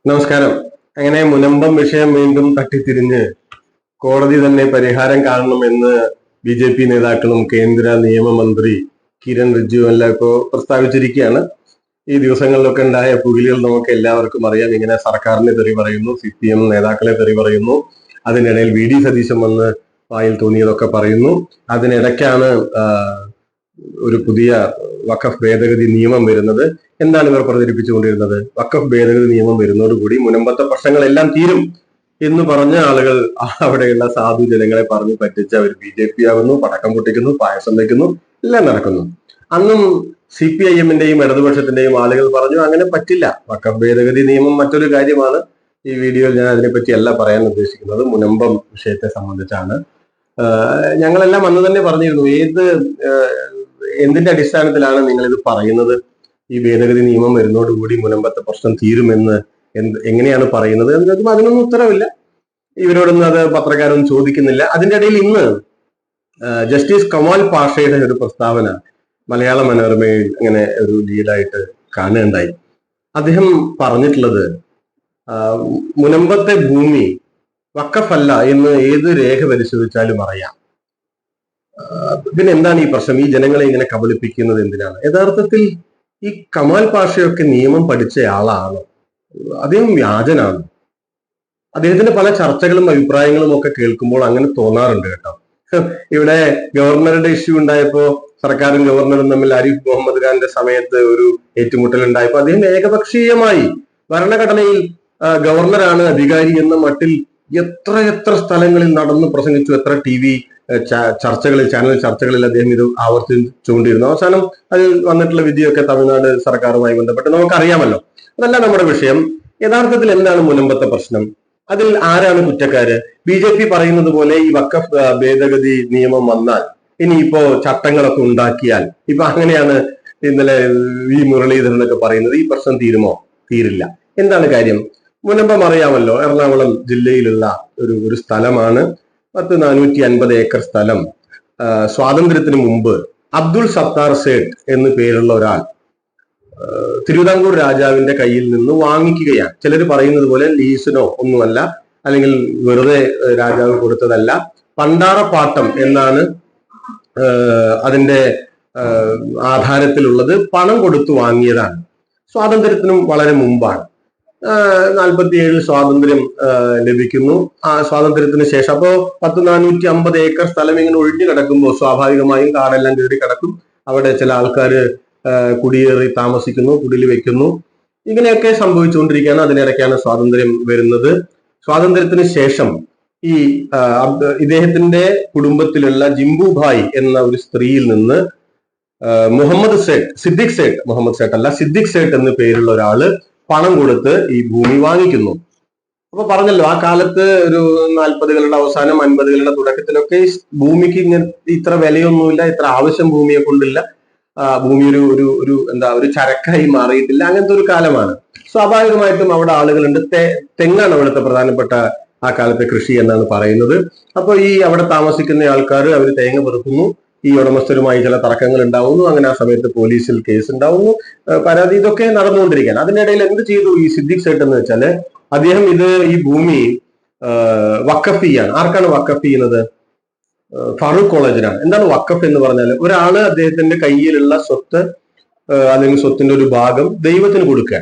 നമസ്കാരം. അങ്ങനെ മുനമ്പം വിഷയം വീണ്ടും തട്ടിത്തിരിഞ്ഞ് കോടതി തന്നെ പരിഹാരം കാണണമെന്ന് BJP നേതാക്കളും കേന്ദ്ര നിയമമന്ത്രി കിരൺ റിജിജു എല്ലാം ഇപ്പോൾ പ്രസ്താവിച്ചിരിക്കുകയാണ്. ഈ ദിവസങ്ങളിലൊക്കെ ഉണ്ടായ പുകിലുകൾ നമുക്ക് എല്ലാവർക്കും അറിയാം. ഇങ്ങനെ സർക്കാരിനെ തെറി പറയുന്നു, CPM നേതാക്കളെ തെറി പറയുന്നു, അതിനിടയിൽ VD സതീശൻ വന്ന് വായിൽ തോന്നിയതൊക്കെ പറയുന്നു. അതിനിടയ്ക്കാണ് ഒരു പുതിയ വഖഫ് ഭേദഗതി നിയമം വരുന്നത്. എന്താണ് ഇവർ പ്രചരിപ്പിച്ചുകൊണ്ടിരുന്നത്? വഖഫ് ഭേദഗതി നിയമം വരുന്നതോടുകൂടി മുനമ്പത്തെ പ്രശ്നങ്ങളെല്ലാം തീരും എന്ന് പറഞ്ഞ ആളുകൾ അവിടെയുള്ള സാധു ജനങ്ങളെ പറഞ്ഞു പറ്റിച്ച് അവർ BJP ആകുന്നു, പടക്കം പൊട്ടിക്കുന്നു, പായസം വയ്ക്കുന്നു, എല്ലാം നടക്കുന്നു. അന്നും CPIM-ന്റെയും ഇടതുപക്ഷത്തിന്റെയും ആളുകൾ പറഞ്ഞു അങ്ങനെ പറ്റില്ല. വഖഫ് ഭേദഗതി നിയമം മറ്റൊരു കാര്യമാണ്. ഈ വീഡിയോയിൽ ഞാൻ അതിനെപ്പറ്റി അല്ല പറയാൻ ഉദ്ദേശിക്കുന്നത്, മുനമ്പം വിഷയത്തെ സംബന്ധിച്ചാണ്. ഞങ്ങളെല്ലാം അന്ന് തന്നെ പറഞ്ഞിരുന്നു, എന്തിന്റെ അടിസ്ഥാനത്തിലാണ് നിങ്ങൾ ഇത് പറയുന്നത്? ഈ ഭേദഗതി നിയമം വരുന്നതോടുകൂടി മുനമ്പത്തെ പ്രശ്നം തീരുമെന്ന് എങ്ങനെയാണ് പറയുന്നത് എന്ന് ചോദിക്കുമ്പോൾ അതിനൊന്നും ഉത്തരവില്ല. ഇവരോടൊന്നും അത് പത്രക്കാരൊന്നും ചോദിക്കുന്നില്ല. അതിന്റെ ഇടയിൽ ഇന്ന് ജസ്റ്റിസ് കമാൽ പാഷയുടെ ഒരു പ്രസ്താവന മലയാള മനോരമയിൽ അങ്ങനെ ഒരു ലീഡായിട്ട് കാണുകയുണ്ടായി. അദ്ദേഹം പറഞ്ഞിട്ടുള്ളത് മുനമ്പത്തെ ഭൂമി വഖഫല്ല എന്ന് ഏത് രേഖ പരിശോധിച്ചാലും അറിയാം. പിന്നെ എന്താണ് ഈ പ്രശ്നം? ഈ ജനങ്ങളെ ഇങ്ങനെ കബളിപ്പിക്കുന്നത് എന്തിനാണ്? യഥാർത്ഥത്തിൽ ഈ കമാൽ പാഷയൊക്കെ നിയമം പഠിച്ച ആളാണ്. അദ്ദേഹം വ്യാജനാണ്. അദ്ദേഹത്തിന്റെ പല ചർച്ചകളും അഭിപ്രായങ്ങളും ഒക്കെ കേൾക്കുമ്പോൾ അങ്ങനെ തോന്നാറുണ്ട് കേട്ടോ. ഇവിടെ ഗവർണറുടെ ഇഷ്യൂ ഉണ്ടായപ്പോ സർക്കാരും ഗവർണറും തമ്മിൽ ആരിഫ് മുഹമ്മദ് ഖാന്റെ സമയത്ത് ഒരു ഏറ്റുമുട്ടൽ ഉണ്ടായപ്പോ അദ്ദേഹം ഏകപക്ഷീയമായി ഭരണഘടനയിൽ ഗവർണറാണ് അധികാരി എന്ന മട്ടിൽ എത്ര സ്ഥലങ്ങളിൽ നടന്ന് പ്രസംഗിച്ചു, എത്ര TV ചർച്ചകളിൽ, ചാനൽ ചർച്ചകളിൽ അദ്ദേഹം ഇത് ആവർത്തിച്ചുകൊണ്ടിരുന്നു. അവസാനം അതിൽ വന്നിട്ടുള്ള വിധിയൊക്കെ തമിഴ്നാട് സർക്കാരുമായി ബന്ധപ്പെട്ട് നമുക്കറിയാമല്ലോ. അതല്ല നമ്മുടെ വിഷയം. യഥാർത്ഥത്തിൽ എന്താണ് മുനമ്പത്തെ പ്രശ്നം? അതിൽ ആരാണ് കുറ്റക്കാര്? BJP പറയുന്നത് പോലെ ഈ വഖഫ് ഭേദഗതി നിയമം വന്നാൽ, ഇനിയിപ്പോ ചട്ടങ്ങളൊക്കെ ഉണ്ടാക്കിയാൽ, ഇപ്പൊ അങ്ങനെയാണ് ഇന്നലെ മുരളീധരൻ എന്നൊക്കെ പറയുന്നത്, ഈ പ്രശ്നം തീരുമോ? തീരില്ല. എന്താണ് കാര്യം? മുനമ്പം അറിയാമല്ലോ, എറണാകുളം ജില്ലയിലുള്ള ഒരു സ്ഥലമാണ്. 450 ഏക്കർ സ്ഥലം സ്വാതന്ത്ര്യത്തിന് മുമ്പ് അബ്ദുൾ സത്താർ സേഠ് എന്ന് പേരുള്ള ഒരാൾ തിരുവിതാംകൂർ രാജാവിന്റെ കയ്യിൽ നിന്ന് വാങ്ങിക്കുകയാണ്. ചിലർ പറയുന്നത് പോലെ ലീസിനോ ഒന്നുമല്ല, അല്ലെങ്കിൽ വെറുതെ രാജാവ് കൊടുത്തതല്ല, പണ്ടാറപ്പാട്ടം എന്നാണ് അതിന്റെ ആധാരത്തിലുള്ളത്. പണം കൊടുത്തു വാങ്ങിയതാണ്. സ്വാതന്ത്ര്യത്തിനും വളരെ മുമ്പാണ്. 47 സ്വാതന്ത്ര്യം ലഭിക്കുന്നു. ആ സ്വാതന്ത്ര്യത്തിന് ശേഷം അപ്പോ 450 ഏക്കർ സ്ഥലം ഇങ്ങനെ ഒഴിഞ്ഞു കിടക്കുമ്പോൾ സ്വാഭാവികമായും കാടെല്ലാം കയറി കിടക്കും. അവിടെ ചില ആൾക്കാർ കുടിയേറി താമസിക്കുന്നു, കുടിൽ വെക്കുന്നു. ഇങ്ങനെയൊക്കെ സംഭവിച്ചുകൊണ്ടിരിക്കുകയാണ്. അതിനിടയ്ക്കാണ് സ്വാതന്ത്ര്യം വരുന്നത്. സ്വാതന്ത്ര്യത്തിന് ശേഷം ഈ ഇദ്ദേഹത്തിന്റെ കുടുംബത്തിലുള്ള ജിംബുഭായ് എന്ന ഒരു സ്ത്രീയിൽ നിന്ന് സിദ്ദിഖ് സേഠ് എന്ന് പേരുള്ള ഒരാള് പണം കൊടുത്ത് ഈ ഭൂമി വാങ്ങിക്കുന്നു. അപ്പൊ പറഞ്ഞല്ലോ, ആ കാലത്ത് ഒരു 40കളുടെ അവസാനം 50കളുടെ തുടക്കത്തിലൊക്കെ ഭൂമിക്ക് ഇത്ര വിലയൊന്നുമില്ല, ഇത്ര ആവശ്യം ഭൂമിയെ കൊണ്ടില്ല. ഭൂമി ഒരു ചരക്കായി മാറിയിട്ടില്ല. അങ്ങനത്തെ ഒരു കാലമാണ്. സ്വാഭാവികമായിട്ടും അവിടെ ആളുകളുണ്ട്. തെങ്ങാണ് അവിടുത്തെ പ്രധാനപ്പെട്ട ആ കാലത്തെ കൃഷി എന്നാണ് പറയുന്നത്. അപ്പൊ ഈ അവിടെ താമസിക്കുന്ന ആൾക്കാർ അവർ തേങ്ങ പെറുക്കുന്നു. ഈ ഉടമസ്ഥരുമായി ചില തർക്കങ്ങൾ ഉണ്ടാവുന്നു. അങ്ങനെ ആ സമയത്ത് പോലീസിൽ കേസ് ഉണ്ടാവുന്നു, പരാതി, ഇതൊക്കെ നടന്നുകൊണ്ടിരിക്കുകയാണ്. അതിനിടയിൽ എന്ത് ചെയ്തു ഈ സിദ്ദിഖ് സേഠ് എന്ന് വെച്ചാല്, അദ്ദേഹം ഈ ഭൂമി വഖഫ് ചെയ്യാണ്. ആർക്കാണ് വഖഫ് ചെയ്യുന്നത്? ഫാറൂഖ് കോളേജിനാണ്. എന്താണ് വഖഫ് എന്ന് പറഞ്ഞാൽ? ഒരാള് അദ്ദേഹത്തിന്റെ കയ്യിലുള്ള സ്വത്ത് അല്ലെങ്കിൽ സ്വത്തിന്റെ ഒരു ഭാഗം ദൈവത്തിന് കൊടുക്കുക.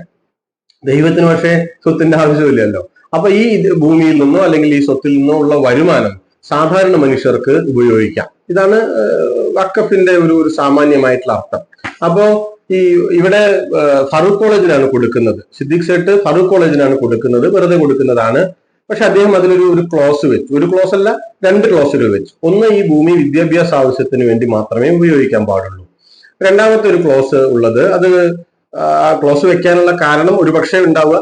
ദൈവത്തിന് പക്ഷേ സ്വത്തിന്റെ ആവശ്യമില്ലല്ലോ. അപ്പൊ ഈ ഭൂമിയിൽ നിന്നോ അല്ലെങ്കിൽ ഈ സ്വത്തിൽ നിന്നോ ഉള്ള വരുമാനം സാധാരണ മനുഷ്യർക്ക് ഉപയോഗിക്കാം. ഇതാണ് വഖഫിന്റെ ഒരു സാമാന്യമായിട്ടുള്ള അർത്ഥം. അപ്പോ ഇവിടെ ഫറൂഖ് കോളേജിനാണ് കൊടുക്കുന്നത്. സിദ്ദിഖ് സേഠ് ഫറൂഖ് കോളേജിനാണ് കൊടുക്കുന്നത്, വെറുതെ കൊടുക്കുന്നതാണ്. പക്ഷെ അദ്ദേഹം അതിലൊരു ക്ലോസ് വെച്ചു. ഒരു ക്ലോസ് അല്ല, 2 ക്ലോസുകൾ വെച്ചു. ഒന്ന്, ഈ ഭൂമി വിദ്യാഭ്യാസ ആവശ്യത്തിന് വേണ്ടി മാത്രമേ ഉപയോഗിക്കാൻ പാടുള്ളൂ. രണ്ടാമത്തെ ഒരു ക്ലോസ് ഉള്ളത്, അത് ആ ക്ലോസ് വെക്കാനുള്ള കാരണം ഒരുപക്ഷെ ഉണ്ടാവുക,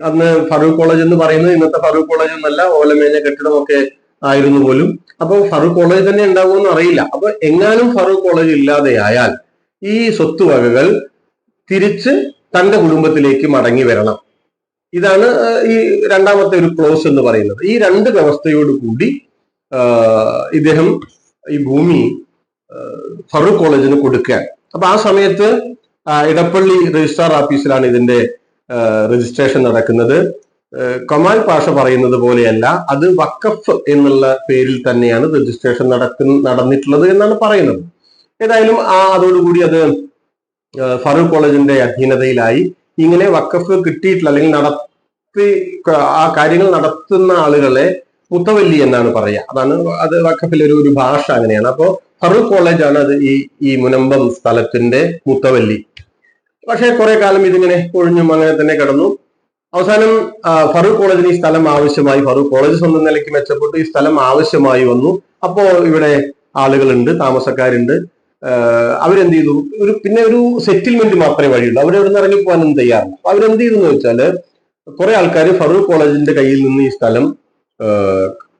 അന്ന് ഫറൂഖ് കോളേജ് എന്ന് പറയുന്നത് ഇന്നത്തെ ഫറൂഖ് കോളേജ് എന്നല്ല, ഓലമേഞ്ഞ കെട്ടിടമൊക്കെ ആയിരുന്നു പോലും. അപ്പൊ ഫറൂഖ് കോളേജ് തന്നെ ഉണ്ടാവുമെന്ന് അറിയില്ല. അപ്പൊ എങ്ങാനും ഫറൂഖ് കോളേജ് ഇല്ലാതെയായാൽ ഈ സ്വത്തുവകകൾ തിരിച്ച് തന്റെ കുടുംബത്തിലേക്ക് മടങ്ങി വരണം. ഇതാണ് ഈ രണ്ടാമത്തെ ഒരു ക്ലോസ് എന്ന് പറയുന്നത്. ഈ 2 വ്യവസ്ഥയോട് കൂടി ഇദ്ദേഹം ഈ ഭൂമി ഫറൂഖ് കോളേജിന് കൊടുക്കുകയാണ്. അപ്പൊ ആ സമയത്ത് ഇടപ്പള്ളി രജിസ്ട്രാർ ഓഫീസിലാണ് ഇതിന്റെ രജിസ്ട്രേഷൻ നടക്കുന്നത് കമാൽ പാഷ പറയുന്നത് പോലെയല്ല, അത് വഖഫ് എന്നുള്ള പേരിൽ തന്നെയാണ് രജിസ്ട്രേഷൻ നടന്നിട്ടുള്ളത് എന്നാണ് പറയുന്നത്. ഏതായാലും അതോടുകൂടി അത് ഫറൂഖ് കോളേജിന്റെ അധീനതയിലായി. ഇങ്ങനെ വഖഫ് കിട്ടിയിട്ടുള്ള അല്ലെങ്കിൽ ആ കാര്യങ്ങൾ നടത്തുന്ന ആളുകളെ മുത്തവല്ലി എന്നാണ് പറയുക. അത് വഖഫിലെ ഒരു ഭാഷ അങ്ങനെയാണ്. അപ്പോ ഫറൂഖ് കോളേജാണ് അത് ഈ മുനമ്പം സ്ഥലത്തിന്റെ മുത്തവല്ലി. പക്ഷെ കുറെ കാലം ഇതിങ്ങനെ ഒഴിഞ്ഞും അങ്ങനെ തന്നെ കിടന്നു. അവസാനം ഫറൂഖ് കോളേജിന് ഈ സ്ഥലം ആവശ്യമായി. ഫറൂഖ് കോളേജ് സ്വന്തം നിലയ്ക്ക് മെച്ചപ്പെട്ടു, ഈ സ്ഥലം ആവശ്യമായി വന്നു. അപ്പോ ഇവിടെ ആളുകളുണ്ട്, താമസക്കാരുണ്ട്. അവരെന്ത് ചെയ്തു, പിന്നെ ഒരു സെറ്റിൽമെന്റ് മാത്രമേ വഴിയുള്ളൂ. അവരെവിടെ നിന്ന് ഇറങ്ങി പോകാനൊന്നും തയ്യാറില്ല. അപ്പൊ അവരെന്ത് ചെയ്തു എന്ന് വെച്ചാല് കുറെ ആൾക്കാർ ഫറൂഖ് കോളേജിന്റെ കയ്യിൽ നിന്ന് ഈ സ്ഥലം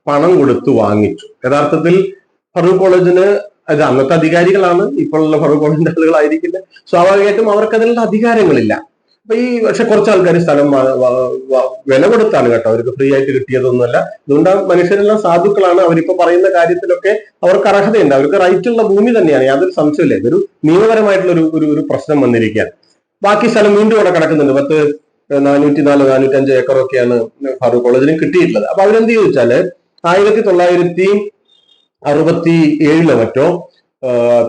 പണം കൊടുത്ത് വാങ്ങിച്ചു. യഥാർത്ഥത്തിൽ ഫറൂഖ് കോളേജിന് അത് അന്നത്തെ അധികാരികളാണ്, ഇപ്പോഴുള്ള ഫറൂഖ് കോളേജിന്റെ ആളുകളായിരിക്കില്ല. സ്വാഭാവികമായിട്ടും അവർക്ക് അതിനുള്ള അധികാരങ്ങളില്ല. അപ്പൊ പക്ഷെ കുറച്ച് ആൾക്കാർ സ്ഥലം വില കൊടുത്താണ് കേട്ടോ, അവർക്ക് ഫ്രീ ആയിട്ട് കിട്ടിയതൊന്നുമല്ല. അതുകൊണ്ട് ആ മനുഷ്യരെല്ലാം സാധുക്കളാണ്. അവരിപ്പോ പറയുന്ന കാര്യത്തിലൊക്കെ അവർക്ക് അർഹതയുണ്ട്, അവർക്ക് റൈറ്റ് ഉള്ള ഭൂമി തന്നെയാണ്, യാതൊരു സംശയമില്ല. ഇതൊരു നിയമപരമായിട്ടുള്ള ഒരു പ്രശ്നം വന്നിരിക്കുകയാണ്. ബാക്കി സ്ഥലം വീണ്ടും അവിടെ കിടക്കുന്നുണ്ട്. 405 ഏക്കറൊക്കെയാണ് ഫറൂഖ് കോളേജിന് കിട്ടിയിട്ടുള്ളത്. അപ്പൊ അവരെന്ത് ചോദിച്ചാല് 1967 മറ്റോ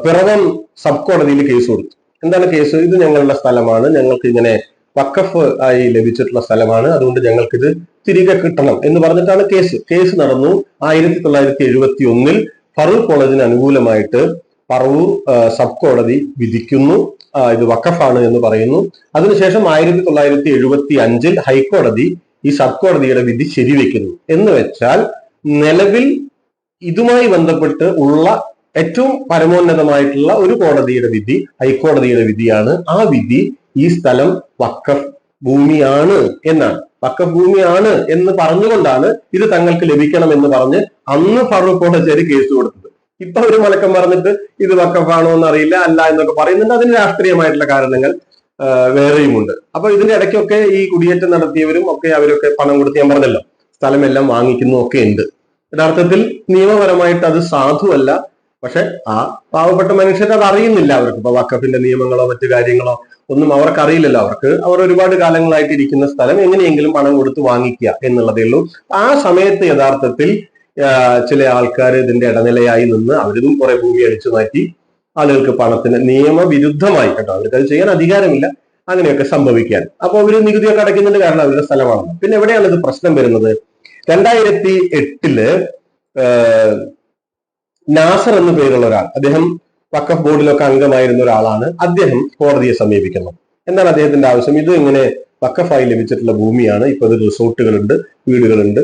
പിറവം സബ് കോടതിയിൽ കേസ് കൊടുത്തു. എന്താണ് കേസ്? ഇത് ഞങ്ങളുടെ സ്ഥലമാണ്, ഞങ്ങൾക്ക് ഇങ്ങനെ വഖഫ് ആയി ലഭിച്ചിട്ടുള്ള സ്ഥലമാണ്, അതുകൊണ്ട് ഞങ്ങൾക്ക് ഇത് തിരികെ കിട്ടണം എന്ന് പറഞ്ഞിട്ടാണ് കേസ് നടന്നു. 1971 ഫറൂഖ് കോളേജിന് അനുകൂലമായിട്ട് പറവൂർ സബ് കോടതി വിധിക്കുന്നു, ഇത് വഖഫാണ് എന്ന് പറയുന്നു. അതിനുശേഷം 1975 ഹൈക്കോടതി ഈ സബ് കോടതിയുടെ വിധി ശരിവെക്കുന്നു. എന്ന് വെച്ചാൽ നിലവിൽ ഇതുമായി ബന്ധപ്പെട്ട് ഉള്ള ഏറ്റവും പരമോന്നതമായിട്ടുള്ള ഒരു കോടതിയുടെ വിധി ഹൈക്കോടതിയുടെ വിധിയാണ്. ആ വിധി ഈ സ്ഥലം വഖഫ് ഭൂമിയാണ് എന്നാണ്. വഖഫ് ഭൂമിയാണ് എന്ന് പറഞ്ഞുകൊണ്ടാണ് ഇത് തങ്ങൾക്ക് ലഭിക്കണം എന്ന് പറഞ്ഞ് അന്ന് ഫറൂഖ് കോളേജ് കേസ് കൊടുത്തത്. ഇപ്പൊ ഒരു മലക്കം പറഞ്ഞിട്ട് ഇത് വഖഫാണോ എന്ന് അറിയില്ല, അല്ല എന്നൊക്കെ പറയുന്നുണ്ട്. അതിന് രാഷ്ട്രീയമായിട്ടുള്ള കാരണങ്ങൾ വേറെയുമുണ്ട്. അപ്പൊ ഇതിന്റെ ഇടയ്ക്കൊക്കെ ഈ കുടിയേറ്റം നടത്തിയവരും ഒക്കെ അവരൊക്കെ പണം കൊടുത്ത്, ഞാൻ പറഞ്ഞല്ലോ, സ്ഥലമെല്ലാം വാങ്ങിക്കുന്നു ഒക്കെ ഉണ്ട്. യഥാർത്ഥത്തിൽ നിയമപരമായിട്ട് അത് സാധുവല്ല. പക്ഷെ ആ പാവപ്പെട്ട മനുഷ്യർ അത് അറിയുന്നില്ല. അവർക്ക് ഇപ്പൊ വഖഫിന്റെ നിയമങ്ങളോ മറ്റു കാര്യങ്ങളോ ഒന്നും അവർക്ക് അറിയില്ലല്ലോ. അവർ ഒരുപാട് കാലങ്ങളായിട്ട് ഇരിക്കുന്ന സ്ഥലം എങ്ങനെയെങ്കിലും പണം കൊടുത്ത് വാങ്ങിക്കുക എന്നുള്ളതേ ഉള്ളൂ. ആ സമയത്ത് യഥാർത്ഥത്തിൽ ചില ആൾക്കാർ ഇതിന്റെ ഇടനിലയായി നിന്ന് അവരിതും കുറെ ഭൂമി അടിച്ചു മാറ്റി ആളുകൾക്ക് പണത്തിന് നിയമവിരുദ്ധമായി, കേട്ടോ, അവർക്ക് അത് ചെയ്യാൻ അധികാരമില്ല, അങ്ങനെയൊക്കെ സംഭവിക്കാൻ. അപ്പൊ അവര് നികുതിയൊക്കെ അടയ്ക്കുന്നുണ്ട്, കാരണം അവരുടെ സ്ഥലമാണെന്ന്. പിന്നെ എവിടെയാണ് ഇത് പ്രശ്നം വരുന്നത്? 2008 നാസർ എന്ന പേരുള്ള ഒരാൾ, അദ്ദേഹം വഖഫ് ബോർഡിലൊക്കെ അംഗമായിരുന്ന ഒരാളാണ്. അദ്ദേഹം കോടതിയെ സമീപിക്കുന്നു. എന്താണ് അദ്ദേഹത്തിന്റെ ആവശ്യം? ഇത് ഇങ്ങനെ വഖഫായി ലഭിച്ചിട്ടുള്ള ഭൂമിയാണ്, ഇപ്പൊ ഇത് റിസോർട്ടുകളുണ്ട്, വീടുകളുണ്ട്,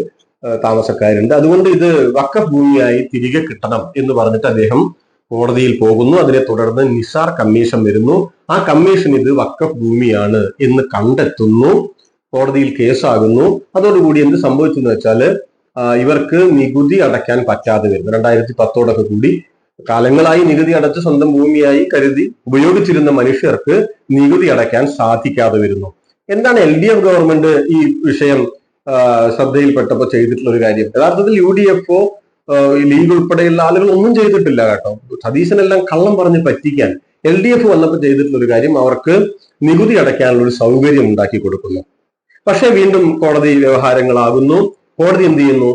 താമസക്കാരുണ്ട്, അതുകൊണ്ട് ഇത് വഖഫ് ഭൂമിയായി തിരികെ കിട്ടണം എന്ന് പറഞ്ഞിട്ട് അദ്ദേഹം കോടതിയിൽ പോകുന്നു. അതിനെ തുടർന്ന് നിസാർ കമ്മീഷൻ വരുന്നു. ആ കമ്മീഷൻ ഇത് വഖഫ് ഭൂമിയാണ് എന്ന് കണ്ടെത്തുന്നു. കോടതിയിൽ കേസാകുന്നു. അതോടുകൂടി എന്ത് സംഭവിച്ചു എന്ന് വെച്ചാല് ഇവർക്ക് നികുതി അടയ്ക്കാൻ പറ്റാതെ വരുന്നു. 2010 കൂടി കാലങ്ങളായി നികുതി അടച്ച് സ്വന്തം ഭൂമിയായി കരുതി ഉപയോഗിച്ചിരുന്ന മനുഷ്യർക്ക് നികുതി അടയ്ക്കാൻ സാധിക്കാതെ വരുന്നു. എന്താണ് LDF ഗവൺമെന്റ് ഈ വിഷയം ശ്രദ്ധയിൽപ്പെട്ടപ്പോൾ ചെയ്തിട്ടുള്ള ഒരു കാര്യം? യഥാർത്ഥത്തിൽ UDF ലീഗ് ഉൾപ്പെടെയുള്ള ആളുകൾ ഒന്നും ചെയ്തിട്ടില്ല, കേട്ടോ. സതീശനെല്ലാം കള്ളം പറഞ്ഞ് പറ്റിക്കാൻ LDF വന്നപ്പോൾ ചെയ്തിട്ടുള്ള ഒരു കാര്യം, അവർക്ക് നികുതി അടയ്ക്കാനുള്ള ഒരു സൗകര്യം ഉണ്ടാക്കി കൊടുക്കുന്നു. പക്ഷെ വീണ്ടും കോടതി വ്യവഹാരങ്ങളാകുന്നു. കോടതി എന്ത് ചെയ്യുന്നു?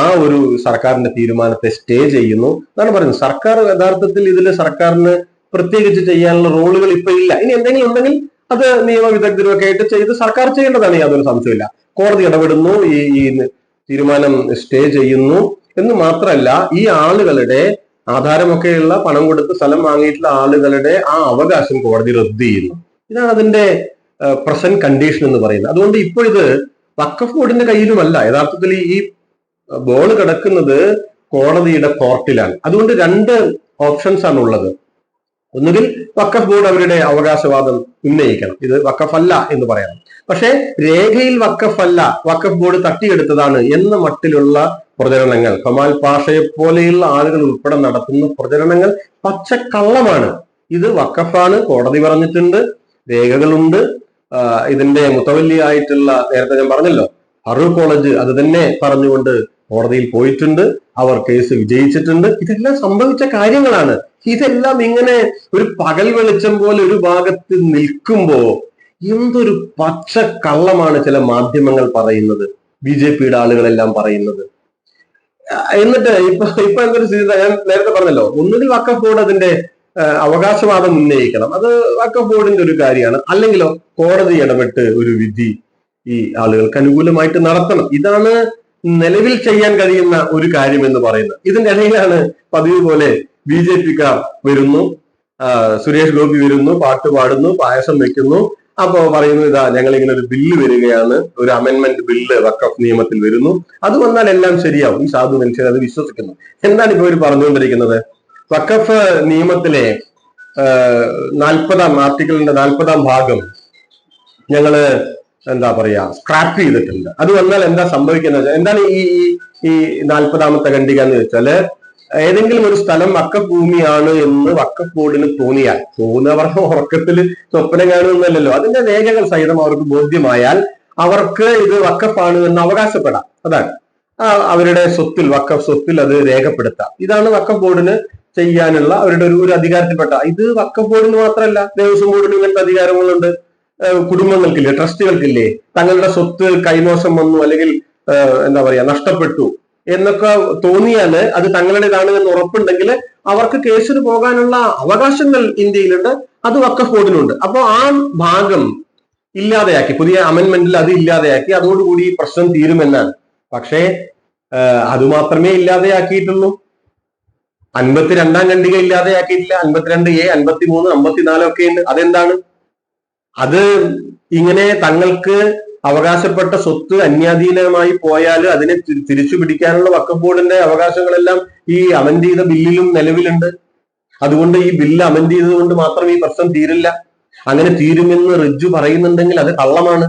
ആ ഒരു സർക്കാരിന്റെ തീരുമാനത്തെ സ്റ്റേ ചെയ്യുന്നു എന്നാണ് പറയുന്നത്. സർക്കാർ യഥാർത്ഥത്തിൽ ഇതിൽ സർക്കാരിന് പ്രത്യേകിച്ച് ചെയ്യാനുള്ള റോളുകൾ ഇപ്പൊ ഇല്ല. ഇനി എന്തെങ്കിലും ഉണ്ടെങ്കിൽ അത് നിയമവിദഗ്ധരൊക്കെ ആയിട്ട് ചെയ്ത് സർക്കാർ ചെയ്യേണ്ടതാണ്, യാതൊരു സംശയമില്ല. കോടതി ഇടപെടുന്നു, ഈ തീരുമാനം സ്റ്റേ ചെയ്യുന്നു. എന്ന് മാത്രമല്ല, ഈ ആളുകളുടെ ആധാരമൊക്കെയുള്ള പണം കൊടുത്ത് സ്ഥലം വാങ്ങിയിട്ടുള്ള ആളുകളുടെ ആ അവകാശം കോടതി റദ്ദ് ചെയ്യുന്നു. ഇതാണ് അതിന്റെ പ്രസന്റ് കണ്ടീഷൻ എന്ന് പറയുന്നത്. അതുകൊണ്ട് ഇപ്പോൾ ഇത് വഖഫ് ബോർഡിന്റെ കയ്യിലുമല്ല, യഥാർത്ഥത്തിൽ ഈ ബോൾ കിടക്കുന്നത് കോടതിയുടെ കോർട്ടിലാണ്. അതുകൊണ്ട് 2 ഓപ്ഷൻസ് ആണ് ഉള്ളത്. ഒന്നുകിൽ വഖഫ് ബോർഡ് അവരുടെ അവകാശവാദം ഉന്നയിക്കണം, ഇത് വഖഫല്ല എന്ന് പറയണം. പക്ഷെ രേഖയിൽ വഖഫല്ല, വഖഫ് ബോർഡ് തട്ടിയെടുത്തതാണ് എന്ന മട്ടിലുള്ള പ്രചരണങ്ങൾ, കമാൽ പാഷയെ പോലെയുള്ള ആളുകൾ ഉൾപ്പെടെ നടത്തുന്ന പ്രചരണങ്ങൾ പച്ചക്കള്ളമാണ്. ഇത് വഖഫാണ്, കോടതി പറഞ്ഞിട്ടുണ്ട്, രേഖകളുണ്ട്. ഇതിന്റെ മുത്തവല്ലിയായിട്ടുള്ള, നേരത്തെ ഞാൻ പറഞ്ഞല്ലോ, ഫറൂഖ് കോളേജ് അത് തന്നെ പറഞ്ഞുകൊണ്ട് കോടതിയിൽ പോയിട്ടുണ്ട്, അവർ കേസ് വിജയിച്ചിട്ടുണ്ട്. ഇതെല്ലാം സംഭവിച്ച കാര്യങ്ങളാണ്. ഇതെല്ലാം ഇങ്ങനെ ഒരു പകൽ വെളിച്ചം പോലെ ഒരു ഭാഗത്ത് നിൽക്കുമ്പോ എന്തൊരു പച്ച കള്ളമാണ് ചില മാധ്യമങ്ങൾ പറയുന്നത്, BJP-യുടെ ആളുകളെല്ലാം പറയുന്നത്. എന്നിട്ട് ഇപ്പൊ എന്തൊരു സ്ഥിതി, ഞാൻ നേരത്തെ പറഞ്ഞല്ലോ, ഒന്നുകിൽ വഖഫ് ബോർഡ് അതിന്റെ അവകാശവാദം ഉന്നയിക്കണം, അത് വഖഫ് ബോർഡിന്റെ ഒരു കാര്യമാണ്, അല്ലെങ്കിലോ കോടതി ഇടപെട്ട് ഒരു വിധി ഈ ആളുകൾക്ക് അനുകൂലമായിട്ട് നടത്തണം. ഇതാണ് നിലവിൽ ചെയ്യാൻ കഴിയുന്ന ഒരു കാര്യം എന്ന് പറയുന്നത്. ഇതിന്റെ ഇടയിലാണ് പതിവ് പോലെ BJP-ക്കാർ വരുന്നു, സുരേഷ് ഗോപി വരുന്നു, പാട്ട് പാടുന്നു, പായസം വെക്കുന്നു. അപ്പോ പറയുന്നു, ഇതാ ഞങ്ങൾ ഇങ്ങനെ ഒരു ബില്ല് വരികയാണ്, ഒരു അമെന്റ്മെന്റ് ബില്ല് വഖഫ് നിയമത്തിൽ വരുന്നു, അത് വന്നാൽ എല്ലാം ശരിയാവും. ഈ സാധു മനുഷ്യർ അത് വിശ്വസിക്കുന്നു. എന്താണ് ഇപ്പൊ ഇവർ പറഞ്ഞുകൊണ്ടിരിക്കുന്നത്? വഖഫ് നിയമത്തിലെ 40-ാം ആർട്ടിക്കിളിന്റെ 40-ാം ഭാഗം ഞങ്ങള് എന്താ പറയാ സ്ക്രാപ്പ് ചെയ്തിട്ടുണ്ട്. അത് വന്നാൽ എന്താ സംഭവിക്കുന്നത്? എന്താണ് ഈ 40-ാമത്തെ ഖണ്ഡിക എന്ന് വെച്ചാല്, ഏതെങ്കിലും ഒരു സ്ഥലം വഖഫ് ഭൂമിയാണ് എന്ന് വഖഫ് ബോർഡിന് തോന്നിയാൽ, പറഞ്ഞ ഉറക്കത്തിൽ സ്വപ്നം കാണുന്നല്ലോ, അതിന്റെ രേഖകൾ സഹിതം അവർക്ക് ബോധ്യമായാൽ അവർക്ക് ഇത് വഖഫാണ് എന്ന് അവകാശപ്പെടാം. അതാണ് അവരുടെ സ്വത്തിൽ, വഖഫ് സ്വത്തിൽ അത് രേഖപ്പെടുത്താം. ഇതാണ് വഖഫ് ബോർഡിന് ചെയ്യാനുള്ള അവരുടെ ഒരു അധികാരത്തിൽപ്പെട്ട. ഇത് വഖഫ് ബോർഡിന് മാത്രമല്ല, ദേവസ്വം ബോർഡിന് ഇങ്ങനത്തെ അധികാരങ്ങളുണ്ട്. കുടുംബങ്ങൾക്കില്ലേ, ട്രസ്റ്റുകൾക്കില്ലേ, തങ്ങളുടെ സ്വത്ത് കൈമോശം വന്നു അല്ലെങ്കിൽ എന്താ പറയാ നഷ്ടപ്പെട്ടു എന്നൊക്കെ തോന്നിയാല്, അത് തങ്ങളുടേതാണ് എന്ന് ഉറപ്പുണ്ടെങ്കിൽ അവർക്ക് കേസിന് പോകാനുള്ള അവകാശങ്ങൾ ഇന്ത്യയിലുണ്ട്, അത് വഖഫ് ബോർഡിനുണ്ട്. അപ്പൊ ആ ഭാഗം ഇല്ലാതെയാക്കി, പുതിയ അമെന്റ്മെന്റിൽ അത് ഇല്ലാതെയാക്കി, അതോടുകൂടി പ്രശ്നം തീരുമെന്നാണ്. പക്ഷേ അതുമാത്രമേ ഇല്ലാതെയാക്കിയിട്ടുള്ളൂ. 52-ാം ഖണ്ഡിക ഇല്ലാതെയാക്കിയിട്ടില്ല. 52A, 53, 54 ഒക്കെ ഉണ്ട്. അതെന്താണ്? അത് ഇങ്ങനെ തങ്ങൾക്ക് അവകാശപ്പെട്ട സ്വത്ത് അന്യാധീനമായി പോയാൽ അതിനെ തിരിച്ചു പിടിക്കാനുള്ള വഖഫ് ബോർഡിന്റെ അവകാശങ്ങളെല്ലാം ഈ അമെന്റ് ചെയ്ത ബില്ലിലും നിലവിലുണ്ട്. അതുകൊണ്ട് ഈ ബില്ല് അമെന്റ് ചെയ്തത് കൊണ്ട് മാത്രം ഈ പ്രശ്നം തീരില്ല. അങ്ങനെ തീരുമെന്ന് റിജ്ജു പറയുന്നുണ്ടെങ്കിൽ അത് കള്ളമാണ്.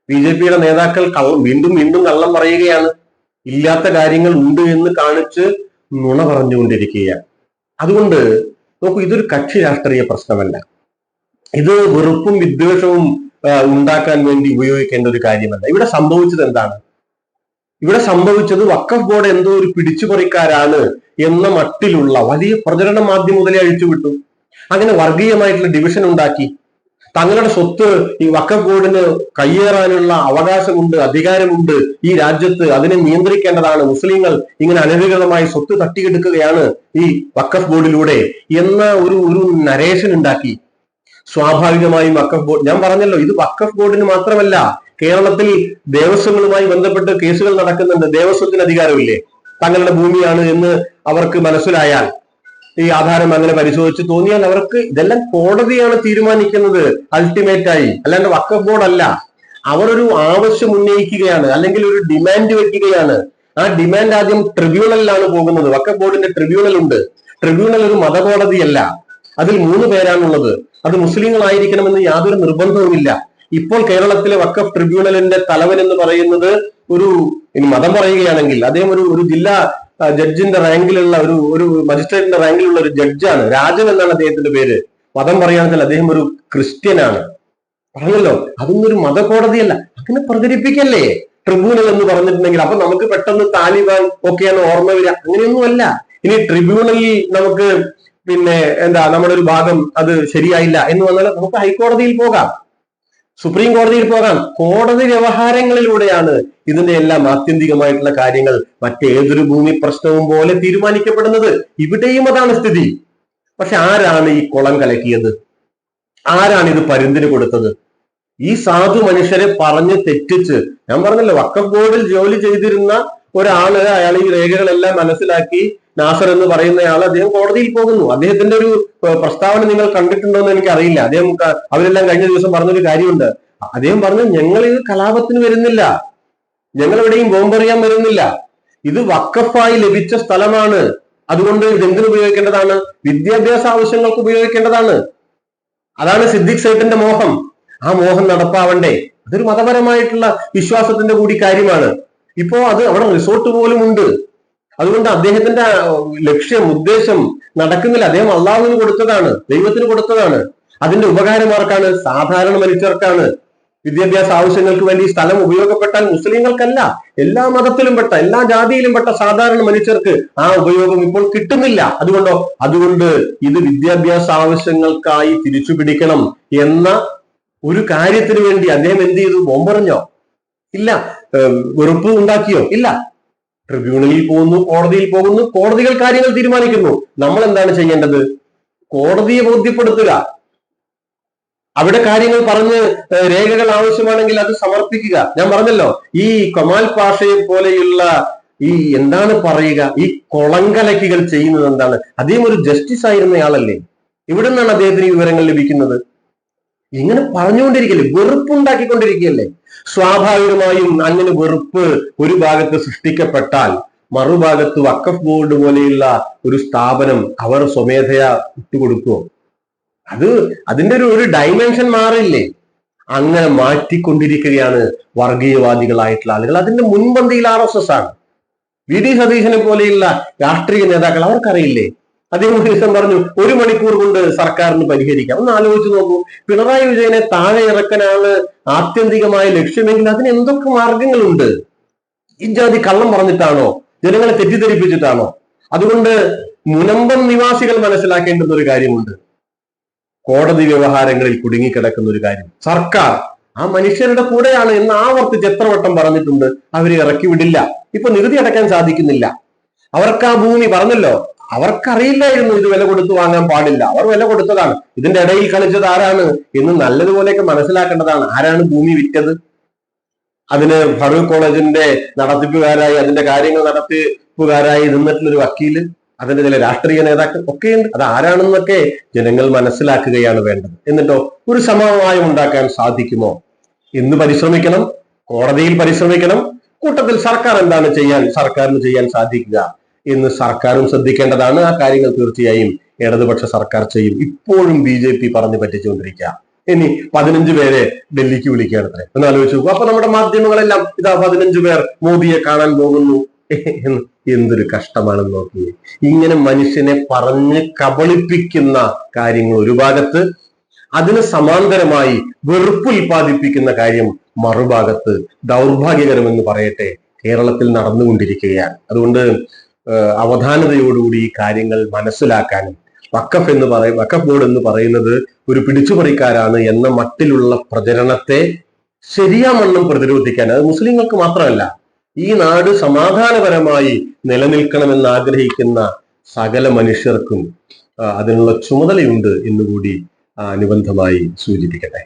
BJP-യുടെ നേതാക്കൾ വീണ്ടും വീണ്ടും കള്ളം പറയുകയാണ്. ഇല്ലാത്ത കാര്യങ്ങൾ ഉണ്ട് എന്ന് കാണിച്ച് നുണ പറഞ്ഞുകൊണ്ടിരിക്കുകയാണ്. അതുകൊണ്ട് നോക്കൂ, ഇതൊരു കക്ഷി രാഷ്ട്രീയ പ്രശ്നമല്ല. ഇത് വെറുപ്പും വിദ്വേഷവും ഉണ്ടാക്കാൻ വേണ്ടി ഉപയോഗിക്കേണ്ട ഒരു കാര്യമല്ല. ഇവിടെ സംഭവിച്ചത് എന്താണ്? ഇവിടെ സംഭവിച്ചത് വഖഫ് ബോർഡ് എന്തോ ഒരു പിടിച്ചുപറിക്കാരാണ് എന്ന മട്ടിലുള്ള വലിയ പ്രചരണ മാധ്യമം മുതലേ അഴിച്ചുവിട്ടു. അങ്ങനെ വർഗീയമായിട്ടുള്ള ഡിവിഷൻ ഉണ്ടാക്കി. തങ്ങളുടെ സ്വത്ത് ഈ വഖഫ് ബോർഡിന് കയ്യേറാനുള്ള അവകാശമുണ്ട്, അധികാരമുണ്ട് ഈ രാജ്യത്ത്, അതിനെ നിയന്ത്രിക്കേണ്ടതാണ്, മുസ്ലിങ്ങൾ ഇങ്ങനെ അനധികൃതമായി സ്വത്ത് തട്ടിയെടുക്കുകയാണ് ഈ വഖഫ് ബോർഡിലൂടെ എന്ന ഒരു നരേഷൻ ഉണ്ടാക്കി. സ്വാഭാവികമായും വഖഫ് ബോർഡ്, ഞാൻ പറഞ്ഞല്ലോ, ഇത് വഖഫ് ബോർഡിന് മാത്രമല്ല, കേരളത്തിൽ ദേവസ്വങ്ങളുമായി ബന്ധപ്പെട്ട് കേസുകൾ നടക്കുന്നുണ്ട്. ദേവസ്വത്തിന് അധികാരമില്ലേ? തങ്ങളുടെ ഭൂമിയാണ് എന്ന് അവർക്ക് മനസ്സിലായാൽ, ഈ ആധാരം അങ്ങനെ പരിശോധിച്ച് തോന്നിയാൽ അവർക്ക്, ഇതെല്ലാം കോടതിയാണ് തീരുമാനിക്കുന്നത് അൾട്ടിമേറ്റ് ആയി, അല്ലാണ്ട് വഖഫ് ബോർഡ് അല്ല. അവർ ഒരു ആവശ്യം ഉന്നയിക്കുകയാണ്, അല്ലെങ്കിൽ ഒരു ഡിമാൻഡ് വെക്കുകയാണ്. ആ ഡിമാൻഡ് ആദ്യം ട്രിബ്യൂണലിലാണ് പോകുന്നത്. വഖഫ് ബോർഡിന്റെ ട്രിബ്യൂണൽ ഉണ്ട്. ട്രിബ്യൂണൽ ഒരു മതകോടതിയല്ല. അതിൽ 3 പേരാണുള്ളത്. അത് മുസ്ലിങ്ങളായിരിക്കണമെന്ന് യാതൊരു നിർബന്ധവുമില്ല. ഇപ്പോൾ കേരളത്തിലെ വഖഫ് ട്രിബ്യൂണലിന്റെ തലവൻ എന്ന് പറയുന്നത് ഇനി മതം പറയുകയാണെങ്കിൽ അദ്ദേഹം ഒരു ജില്ലാ ജഡ്ജിന്റെ റാങ്കിലുള്ള ഒരു മജിസ്ട്രേറ്റിന്റെ റാങ്കിലുള്ള ഒരു ജഡ്ജാണ്. രാജൻ എന്നാണ് അദ്ദേഹത്തിന്റെ പേര്. മതം പറയുകയാണെങ്കിൽ അദ്ദേഹം ഒരു ക്രിസ്ത്യനാണ്. പറഞ്ഞല്ലോ, അതൊന്നും ഒരു മതകോടതിയല്ല. അങ്ങനെ പ്രചരിപ്പിക്കല്ലേ ട്രിബ്യൂണൽ എന്ന് പറഞ്ഞിട്ടുണ്ടെങ്കിൽ. അപ്പൊ നമുക്ക് പെട്ടെന്ന് താലിബാൻ ഒക്കെയാണ് ഓർമ്മ വരിക. അങ്ങനെയൊന്നുമല്ല. ഇനി ട്രിബ്യൂണലിൽ നമുക്ക് നമ്മുടെ ഒരു ഭാഗം അത് ശരിയായില്ല എന്ന് വന്നാൽ നമുക്ക് ഹൈക്കോടതിയിൽ പോകാം, സുപ്രീം കോടതിയിൽ പോകാം. കോടതി വ്യവഹാരങ്ങളിലൂടെയാണ് ഇതിന്റെ എല്ലാം ആത്യന്തികമായിട്ടുള്ള കാര്യങ്ങൾ മറ്റേതൊരു ഭൂമി പ്രശ്നവും പോലെ തീരുമാനിക്കപ്പെടുന്നത്. ഇവിടെയും അതാണ് സ്ഥിതി. പക്ഷെ ആരാണ് ഈ കുളം കലക്കിയത്? ആരാണ് ഇത് പരുന്തിന് കൊടുത്തത്? ഈ സാധു മനുഷ്യരെ പറഞ്ഞ് തെറ്റിച്ച്, ഞാൻ പറഞ്ഞല്ലോ, വഖഫ് ബോർഡിൽ ജോലി ചെയ്തിരുന്ന ഒരാള്, അയാൾ ഈ രേഖകളെല്ലാം മനസ്സിലാക്കി, നാസർ എന്ന് പറയുന്നയാൾ, അദ്ദേഹം കോടതിയിൽ പോകുന്നു. അദ്ദേഹത്തിന്റെ ഒരു പ്രസ്താവന നിങ്ങൾ കണ്ടിട്ടുണ്ടോ എന്ന് എനിക്ക് അറിയില്ല. അദ്ദേഹം അവരെല്ലാം കഴിഞ്ഞ ദിവസം പറഞ്ഞൊരു കാര്യമുണ്ട്. അദ്ദേഹം പറഞ്ഞു, ഞങ്ങൾ ഇത് കലാപത്തിന് വരുന്നില്ല, ഞങ്ങൾ എവിടെയും ബോംബെറിയാൻ വരുന്നില്ല, ഇത് വഖഫായി ലഭിച്ച സ്ഥലമാണ്, അതുകൊണ്ട് ഇതെന്തിനു ഉപയോഗിക്കേണ്ടതാണ്? വിദ്യാഭ്യാസ ആവശ്യങ്ങൾക്ക് ഉപയോഗിക്കേണ്ടതാണ്. അതാണ് സിദ്ദിഖ് സേട്ടിന്റെ മോഹം. ആ മോഹം നടപ്പാവണ്ടേ? അതൊരു മതപരമായിട്ടുള്ള വിശ്വാസത്തിന്റെ കൂടി കാര്യമാണ്. ഇപ്പോ അത് അവിടെ റിസോർട്ട് പോലും ഉണ്ട്. അതുകൊണ്ട് അദ്ദേഹത്തിന്റെ ലക്ഷ്യം, ഉദ്ദേശം നടക്കുന്നില്ല. അദ്ദേഹം അള്ളാഹുവിന് കൊടുത്തതാണ്, ദൈവത്തിന് കൊടുത്തതാണ്. അതിന്റെ ഉപകാരം ആർക്കാണ്? സാധാരണ മനുഷ്യർക്കാണ്. വിദ്യാഭ്യാസ ആവശ്യങ്ങൾക്ക് വേണ്ടി സ്ഥലം ഉപയോഗപ്പെട്ടാൽ മുസ്ലിങ്ങൾക്കല്ല, എല്ലാ മതത്തിലും പെട്ട, എല്ലാ ജാതിയിലും പെട്ട സാധാരണ മനുഷ്യർക്ക് ആ ഉപയോഗം ഇപ്പോൾ കിട്ടുന്നില്ല. അതുകൊണ്ട് ഇത് വിദ്യാഭ്യാസ ആവശ്യങ്ങൾക്കായി തിരിച്ചു പിടിക്കണം എന്ന ഒരു കാര്യത്തിന് വേണ്ടി അദ്ദേഹം എന്ത് ചെയ്തു? ബോംബെറിഞ്ഞോ? ഇല്ല. വെറുപ്പ് ഉണ്ടാക്കിയോ? ഇല്ല. ട്രിബ്യൂണലിൽ പോകുന്നു, കോടതിയിൽ പോകുന്നു, കോടതികൾ കാര്യങ്ങൾ തീരുമാനിക്കുന്നു. നമ്മൾ എന്താണ് ചെയ്യേണ്ടത്? കോടതിയെ ബോധ്യപ്പെടുത്തുക. അവിടെ കാര്യങ്ങൾ പറഞ്ഞ് രേഖകൾ ആവശ്യമാണെങ്കിൽ അത് സമർപ്പിക്കുക. ഞാൻ പറഞ്ഞല്ലോ, ഈ കമാൽ പാഷയെ പോലെയുള്ള ഈ എന്താണ് പറയുക, ഈ കൊളങ്കലക്കികൾ ചെയ്യുന്നത് എന്താണ്? അദ്ദേഹം ഒരു ജസ്റ്റിസ് ആയിരുന്നയാളല്ലേ? ഇവിടെ നിന്നാണ് അദ്ദേഹത്തിന് വിവരങ്ങൾ ലഭിക്കുന്നത്? ഇങ്ങനെ പറഞ്ഞുകൊണ്ടിരിക്കല്ലേ, വെറുപ്പുണ്ടാക്കിക്കൊണ്ടിരിക്കുകയല്ലേ? സ്വാഭാവികമായും അങ്ങനെ വെറുപ്പ് ഒരു ഭാഗത്ത് സൃഷ്ടിക്കപ്പെട്ടാൽ മറുഭാഗത്ത് വഖഫ് ബോർഡ് പോലെയുള്ള ഒരു സ്ഥാപനം അവർ സ്വമേധയാ വിട്ടുകൊടുക്കുമോ? അതിന്റെ ഒരു ഡൈമെൻഷൻ മാറില്ലേ? അങ്ങനെ മാറ്റിക്കൊണ്ടിരിക്കുകയാണ് വർഗീയവാദികളായിട്ടുള്ള ആളുകൾ. അതിന്റെ മുൻപന്തിയിൽ RSS ആണ്. VD സതീശനെ പോലെയുള്ള രാഷ്ട്രീയ നേതാക്കൾ, അവർക്കറിയില്ലേ? അദ്ദേഹം ഒരു ദിവസം പറഞ്ഞു 1 മണിക്കൂർ കൊണ്ട് സർക്കാരിന് പരിഹരിക്കാം. ഒന്ന് ആലോചിച്ച് നോക്കൂ. പിണറായി വിജയനെ താഴെ ഇറക്കാനാണ് ആത്യന്തികമായ ലക്ഷ്യമെങ്കിൽ അതിന് എന്തൊക്കെ മാർഗങ്ങളുണ്ട്? ഈ ജാതി കള്ളം പറഞ്ഞിട്ടാണോ? ജനങ്ങളെ തെറ്റിദ്ധരിപ്പിച്ചിട്ടാണോ? അതുകൊണ്ട് മുനമ്പം നിവാസികൾ മനസ്സിലാക്കേണ്ടുന്ന ഒരു കാര്യമുണ്ട്. കോടതി വ്യവഹാരങ്ങളിൽ കുടുങ്ങിക്കിടക്കുന്ന ഒരു കാര്യം, സർക്കാർ ആ മനുഷ്യരുടെ കൂടെയാണ് എന്ന് ആവർത്തിച്ച് എത്ര വട്ടം പറഞ്ഞിട്ടുണ്ട്. അവരെ ഇറക്കി വിടില്ല. ഇപ്പൊ നികുതി അടയ്ക്കാൻ സാധിക്കുന്നില്ല. അവർക്ക് ആ ഭൂമി, പറഞ്ഞല്ലോ, അവർക്കറിയില്ലായിരുന്നു ഇത് വില കൊടുത്തു വാങ്ങാൻ പാടില്ല. അവർ വില കൊടുത്തതാണ്. ഇതിന്റെ ഇടയിൽ കളിച്ചത് ആരാണ് എന്ന് നല്ലതുപോലെയൊക്കെ മനസ്സിലാക്കേണ്ടതാണ്. ആരാണ് ഭൂമി വിറ്റത്? അതിന് ഫറൂഖ് കോളേജിന്റെ നടത്തിപ്പുകാരായി, അതിന്റെ കാര്യങ്ങൾ നടത്തിപ്പുകാരായി നിന്നിട്ടുള്ളൊരു വക്കീല്, അതിന്റെ ചില രാഷ്ട്രീയ നേതാക്കൾ ഒക്കെയുണ്ട്. അത് ആരാണെന്നൊക്കെ ജനങ്ങൾ മനസ്സിലാക്കുകയാണ് വേണ്ടത്. എന്നിട്ടോ ഒരു സമവായം ഉണ്ടാക്കാൻ സാധിക്കുമോ എന്ന് പരിശ്രമിക്കണം. കോടതിയിൽ പരിശ്രമിക്കണം. കൂട്ടത്തിൽ സർക്കാർ എന്താണ് സർക്കാരിന് ചെയ്യാൻ സാധിക്കുക എന്ന് സർക്കാരും ശ്രദ്ധിക്കേണ്ടതാണ്. ആ കാര്യങ്ങൾ തീർച്ചയായും ഇടതുപക്ഷ സർക്കാർ ചെയ്യും. ഇപ്പോഴും BJP പറഞ്ഞു പറ്റിച്ചുകൊണ്ടിരിക്കുക. ഇനി 15 പേരെ ഡൽഹിക്ക് വിളിക്കുകയാണത്രേ. ഒന്ന് ആലോചിച്ച് നോക്കൂ. അപ്പൊ നമ്മുടെ മാധ്യമങ്ങളെല്ലാം ഇതാ 15 പേർ മോദിയെ കാണാൻ പോകുന്നു. എന്തൊരു കഷ്ടമാണെന്ന് നോക്കിയേ. ഇങ്ങനെ മനുഷ്യനെ പറഞ്ഞ് കബളിപ്പിക്കുന്ന കാര്യങ്ങൾ ഒരു ഭാഗത്ത്, അതിന് സമാന്തരമായി വെറുപ്പ് ഉൽപ്പാദിപ്പിക്കുന്ന കാര്യം മറുഭാഗത്ത് ദൗർഭാഗ്യകരമെന്ന് പറയട്ടെ കേരളത്തിൽ നടന്നുകൊണ്ടിരിക്കുകയാണ്. അതുകൊണ്ട് അവധാനതയോടുകൂടി ഈ കാര്യങ്ങൾ മനസ്സിലാക്കാനും വഖഫ് ബോർഡ് എന്ന് പറയുന്നത് ഒരു പിടിച്ചുപറിക്കാരാണ് എന്ന മട്ടിലുള്ള പ്രചരണത്തെ ശരിയാമണ്ണം പ്രതിരോധിക്കാൻ, അത് മുസ്ലിങ്ങൾക്ക് മാത്രമല്ല, ഈ നാട് സമാധാനപരമായി നിലനിൽക്കണമെന്ന് ആഗ്രഹിക്കുന്ന സകല മനുഷ്യർക്കും അതിനുള്ള ചുമതലയുണ്ട് എന്നുകൂടി അനുബന്ധമായി സൂചിപ്പിക്കട്ടെ.